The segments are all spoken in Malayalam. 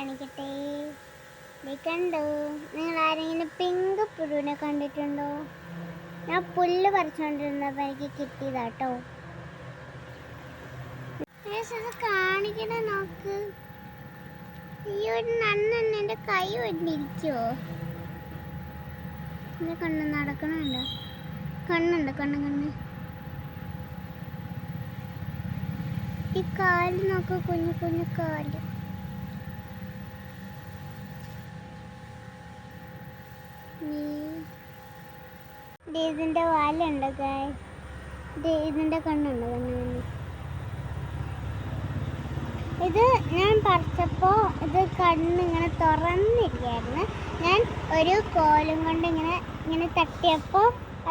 കാണിക്കട്ടെ. കണ്ടോ, നിങ്ങൾ ആരെങ്കിലും പിങ്ക് പുഴുവിനെ കണ്ടിട്ടുണ്ടോ? ഞാൻ പുല്ല് പറിച്ചോണ്ടിരുന്നപ്പോൾ എനിക്ക് കിട്ടിയതാട്ടോ. കാണിക്കണേ, നോക്ക്. ഈ ഒരു നണ്ണെണ്ണ എൻ്റെ കൈ കൊണ്ടിരിക്കുവോ? എൻ്റെ കണ്ണ് നടക്കണുണ്ടോ? കണ്ണുണ്ട്, കണ്ണ്. ഈ കാല് നോക്ക്, കുഞ്ഞു കാല്. ഇതിന്റെ വാലുണ്ട്, ഇതിന്റെ കണ്ണുണ്ട്, കണ്ണ്. ഇത് ഞാൻ പറിച്ചപ്പോ ഇത് കണ്ണിങ്ങനെ തുറന്നിരിക്കുകയായിരുന്നു. ഞാൻ ഒരു കോലും കൊണ്ട് ഇങ്ങനെ തട്ടിയപ്പോ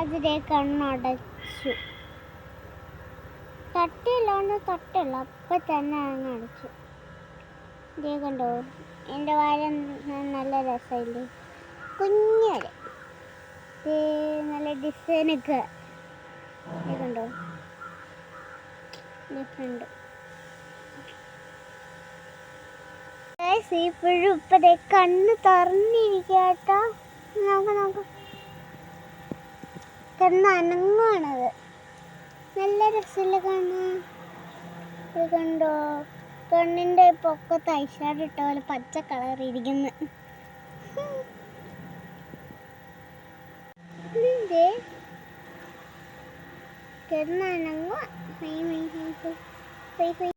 അതിലെ കണ്ണടച്ചു. തട്ടില്ല, അപ്പൊ തന്നെ അങ്ങ് അടച്ചു. ഇതേ കണ്ടോ, എൻ്റെ വാല നല്ല രസമില്ലേ, കുഞ്ഞല്. നല്ല ഡിസൈനൊക്കെ കണ്ടോ, ഡിഫറെന്റ്. ഇപ്പോഴും ഇപ്പതേ കണ്ണ് തുറന്നിരിക്കാട്ടോ. നോക്ക്, കണ്ണ് അനങ്ങാണത്. നല്ല രസമില്ല കണ്ണ്. ഇത് കണ്ടോ, കണ്ണിൻ്റെ പൊക്കത്ത് ഐഷാഡ് ഇട്ട പോലെ പച്ച കളർ ഇരിക്കുന്നു. കണ്ണ് അനങ്ങുക.